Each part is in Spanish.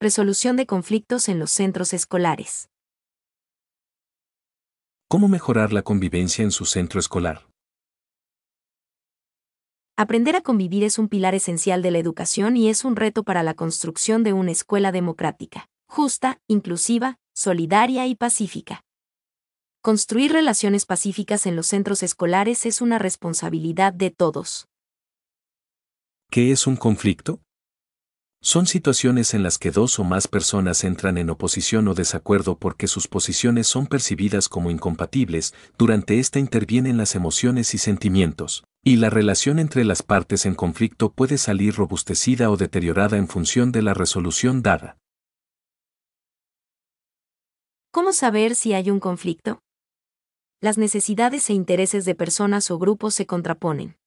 Resolución de conflictos en los centros escolares. ¿Cómo mejorar la convivencia en su centro escolar? Aprender a convivir es un pilar esencial de la educación y es un reto para la construcción de una escuela democrática, justa, inclusiva, solidaria y pacífica. Construir relaciones pacíficas en los centros escolares es una responsabilidad de todos. ¿Qué es un conflicto? Son situaciones en las que dos o más personas entran en oposición o desacuerdo porque sus posiciones son percibidas como incompatibles. Durante esta intervienen las emociones y sentimientos, y la relación entre las partes en conflicto puede salir robustecida o deteriorada en función de la resolución dada. ¿Cómo saber si hay un conflicto? Las necesidades e intereses de personas o grupos se contraponen.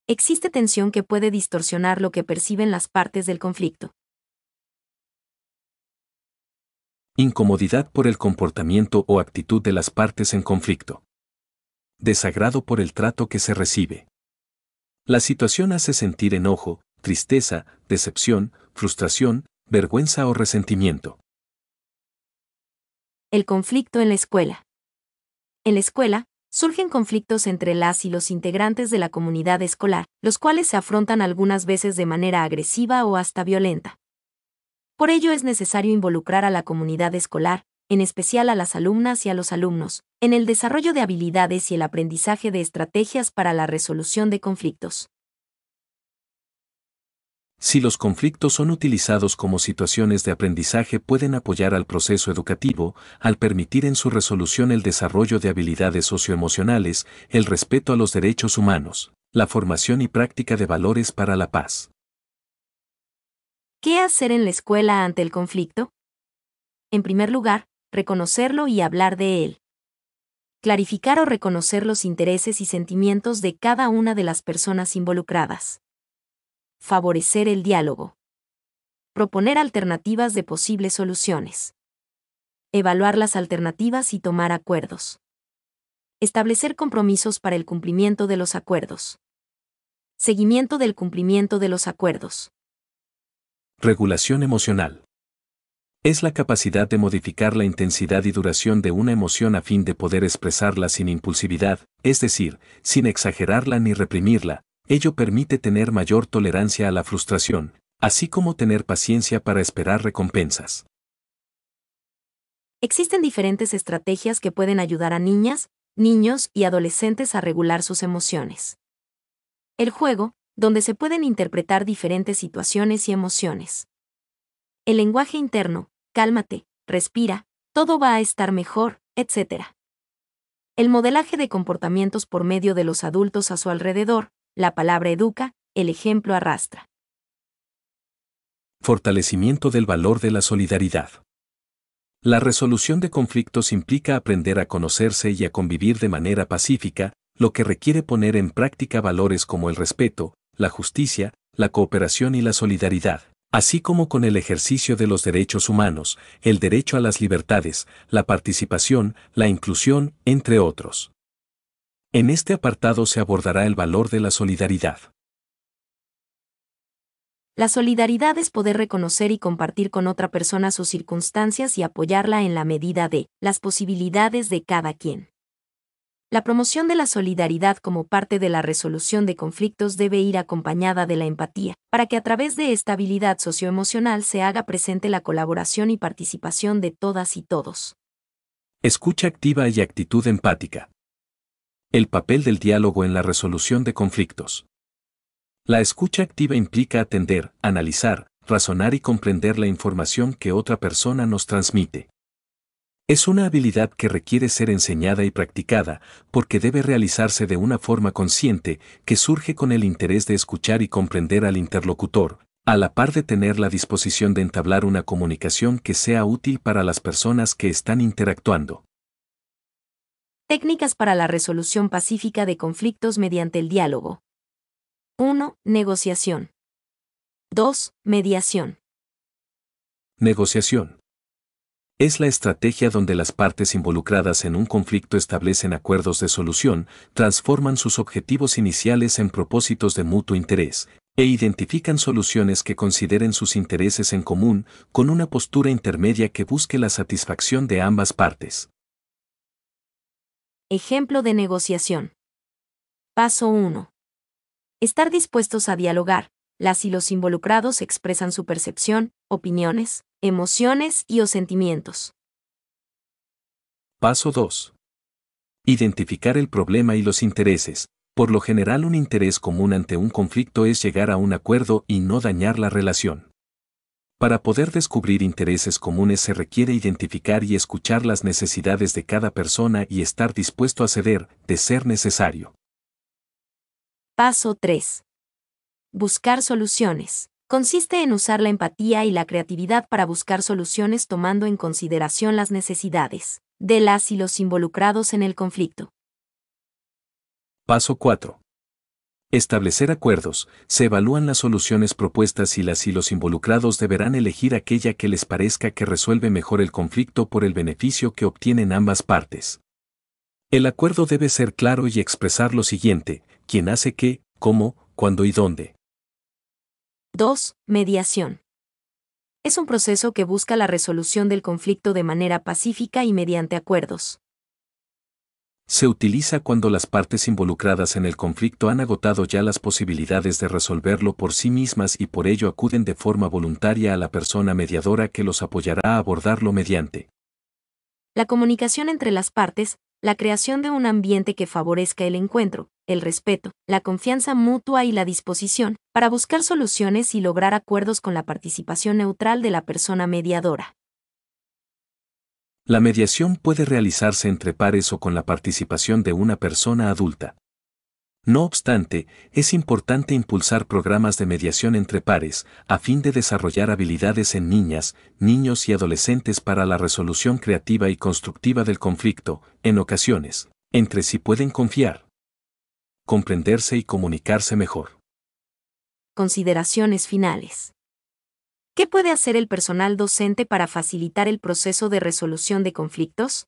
Existe tensión que puede distorsionar lo que perciben las partes del conflicto. Incomodidad por el comportamiento o actitud de las partes en conflicto. Desagrado por el trato que se recibe. La situación hace sentir enojo, tristeza, decepción, frustración, vergüenza o resentimiento. El conflicto en la escuela. En la escuela, surgen conflictos entre las y los integrantes de la comunidad escolar, los cuales se afrontan algunas veces de manera agresiva o hasta violenta. Por ello es necesario involucrar a la comunidad escolar, en especial a las alumnas y a los alumnos, en el desarrollo de habilidades y el aprendizaje de estrategias para la resolución de conflictos. Si los conflictos son utilizados como situaciones de aprendizaje, pueden apoyar al proceso educativo, al permitir en su resolución el desarrollo de habilidades socioemocionales, el respeto a los derechos humanos, la formación y práctica de valores para la paz. ¿Qué hacer en la escuela ante el conflicto? En primer lugar, reconocerlo y hablar de él. Clarificar o reconocer los intereses y sentimientos de cada una de las personas involucradas. Favorecer el diálogo. Proponer alternativas de posibles soluciones. Evaluar las alternativas y tomar acuerdos. Establecer compromisos para el cumplimiento de los acuerdos. Seguimiento del cumplimiento de los acuerdos. Regulación emocional. Es la capacidad de modificar la intensidad y duración de una emoción a fin de poder expresarla sin impulsividad, es decir, sin exagerarla ni reprimirla. Ello permite tener mayor tolerancia a la frustración, así como tener paciencia para esperar recompensas. Existen diferentes estrategias que pueden ayudar a niñas, niños y adolescentes a regular sus emociones. El juego, donde se pueden interpretar diferentes situaciones y emociones. El lenguaje interno, cálmate, respira, todo va a estar mejor, etc. El modelaje de comportamientos por medio de los adultos a su alrededor, la palabra educa, el ejemplo arrastra. Fortalecimiento del valor de la solidaridad. La resolución de conflictos implica aprender a conocerse y a convivir de manera pacífica, lo que requiere poner en práctica valores como el respeto, la justicia, la cooperación y la solidaridad, así como con el ejercicio de los derechos humanos, el derecho a las libertades, la participación, la inclusión, entre otros. En este apartado se abordará el valor de la solidaridad. La solidaridad es poder reconocer y compartir con otra persona sus circunstancias y apoyarla en la medida de las posibilidades de cada quien. La promoción de la solidaridad como parte de la resolución de conflictos debe ir acompañada de la empatía, para que a través de esta habilidad socioemocional se haga presente la colaboración y participación de todas y todos. Escucha activa y actitud empática. El papel del diálogo en la resolución de conflictos. La escucha activa implica atender, analizar, razonar y comprender la información que otra persona nos transmite. Es una habilidad que requiere ser enseñada y practicada, porque debe realizarse de una forma consciente, que surge con el interés de escuchar y comprender al interlocutor, a la par de tener la disposición de entablar una comunicación que sea útil para las personas que están interactuando. Técnicas para la resolución pacífica de conflictos mediante el diálogo. 1. Negociación. 2. Mediación. Negociación. Es la estrategia donde las partes involucradas en un conflicto establecen acuerdos de solución, transforman sus objetivos iniciales en propósitos de mutuo interés, E identifican soluciones que consideren sus intereses en común, con una postura intermedia que busque la satisfacción de ambas partes. Ejemplo de negociación. Paso 1. Estar dispuestos a dialogar. Las y los involucrados expresan su percepción, opiniones, emociones y o sentimientos. Paso 2. Identificar el problema y los intereses. Por lo general, un interés común ante un conflicto es llegar a un acuerdo y no dañar la relación. Para poder descubrir intereses comunes se requiere identificar y escuchar las necesidades de cada persona y estar dispuesto a ceder, de ser necesario. Paso 3. Buscar soluciones. Consiste en usar la empatía y la creatividad para buscar soluciones tomando en consideración las necesidades de las y los involucrados en el conflicto. Paso 4. Establecer acuerdos. Se evalúan las soluciones propuestas y las y los involucrados deberán elegir aquella que les parezca que resuelve mejor el conflicto por el beneficio que obtienen ambas partes. El acuerdo debe ser claro y expresar lo siguiente: quién hace qué, cómo, cuándo y dónde. 2. Mediación. Es un proceso que busca la resolución del conflicto de manera pacífica y mediante acuerdos. Se utiliza cuando las partes involucradas en el conflicto han agotado ya las posibilidades de resolverlo por sí mismas y por ello acuden de forma voluntaria a la persona mediadora que los apoyará a abordarlo mediante la comunicación entre las partes, la creación de un ambiente que favorezca el encuentro, el respeto, la confianza mutua y la disposición para buscar soluciones y lograr acuerdos con la participación neutral de la persona mediadora. La mediación puede realizarse entre pares o con la participación de una persona adulta. No obstante, es importante impulsar programas de mediación entre pares, a fin de desarrollar habilidades en niñas, niños y adolescentes para la resolución creativa y constructiva del conflicto. En ocasiones, entre sí pueden confiar, comprenderse y comunicarse mejor. Consideraciones finales. ¿Qué puede hacer el personal docente para facilitar el proceso de resolución de conflictos?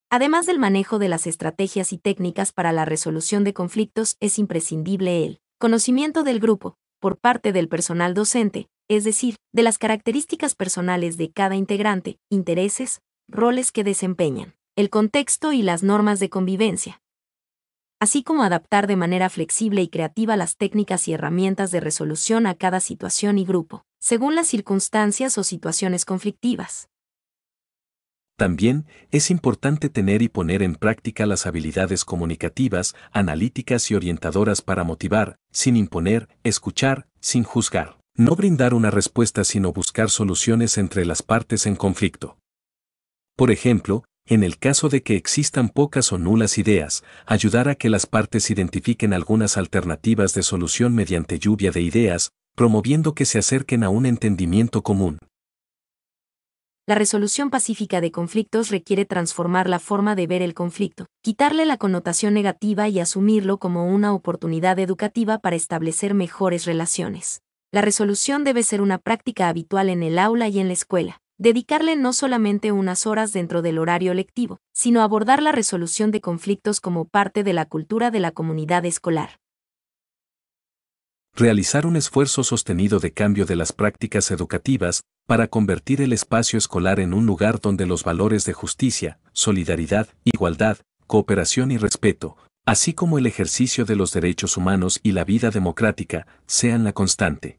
Además del manejo de las estrategias y técnicas para la resolución de conflictos, es imprescindible el conocimiento del grupo, por parte del personal docente, es decir, de las características personales de cada integrante, intereses, roles que desempeñan, el contexto y las normas de convivencia, así como adaptar de manera flexible y creativa las técnicas y herramientas de resolución a cada situación y grupo, según las circunstancias o situaciones conflictivas. También es importante tener y poner en práctica las habilidades comunicativas, analíticas y orientadoras para motivar, sin imponer, escuchar, sin juzgar. No brindar una respuesta sino buscar soluciones entre las partes en conflicto. Por ejemplo, en el caso de que existan pocas o nulas ideas, ayudar a que las partes identifiquen algunas alternativas de solución mediante lluvia de ideas, promoviendo que se acerquen a un entendimiento común. La resolución pacífica de conflictos requiere transformar la forma de ver el conflicto, quitarle la connotación negativa y asumirlo como una oportunidad educativa para establecer mejores relaciones. La resolución debe ser una práctica habitual en el aula y en la escuela. Dedicarle no solamente unas horas dentro del horario lectivo, sino abordar la resolución de conflictos como parte de la cultura de la comunidad escolar. Realizar un esfuerzo sostenido de cambio de las prácticas educativas para convertir el espacio escolar en un lugar donde los valores de justicia, solidaridad, igualdad, cooperación y respeto, así como el ejercicio de los derechos humanos y la vida democrática, sean la constante.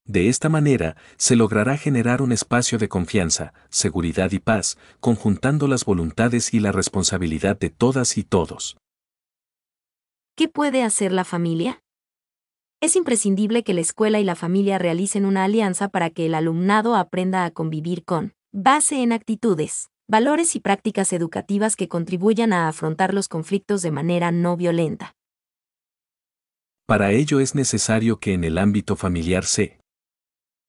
De esta manera, se logrará generar un espacio de confianza, seguridad y paz, conjuntando las voluntades y la responsabilidad de todas y todos. ¿Qué puede hacer la familia? Es imprescindible que la escuela y la familia realicen una alianza para que el alumnado aprenda a convivir con base en actitudes, valores y prácticas educativas que contribuyan a afrontar los conflictos de manera no violenta. Para ello es necesario que en el ámbito familiar se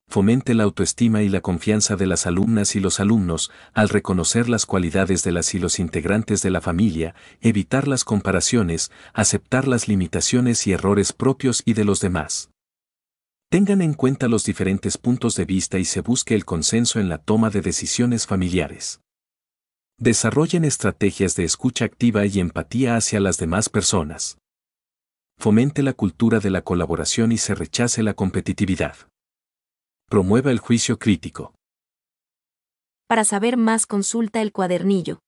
fomente la autoestima y la confianza de las alumnas y los alumnos, al reconocer las cualidades de las y los integrantes de la familia, evitar las comparaciones, aceptar las limitaciones y errores propios y de los demás. Tengan en cuenta los diferentes puntos de vista y se busque el consenso en la toma de decisiones familiares. Desarrollen estrategias de escucha activa y empatía hacia las demás personas. Fomente la cultura de la colaboración y se rechace la competitividad. Promueva el juicio crítico. Para saber más, consulta el cuadernillo.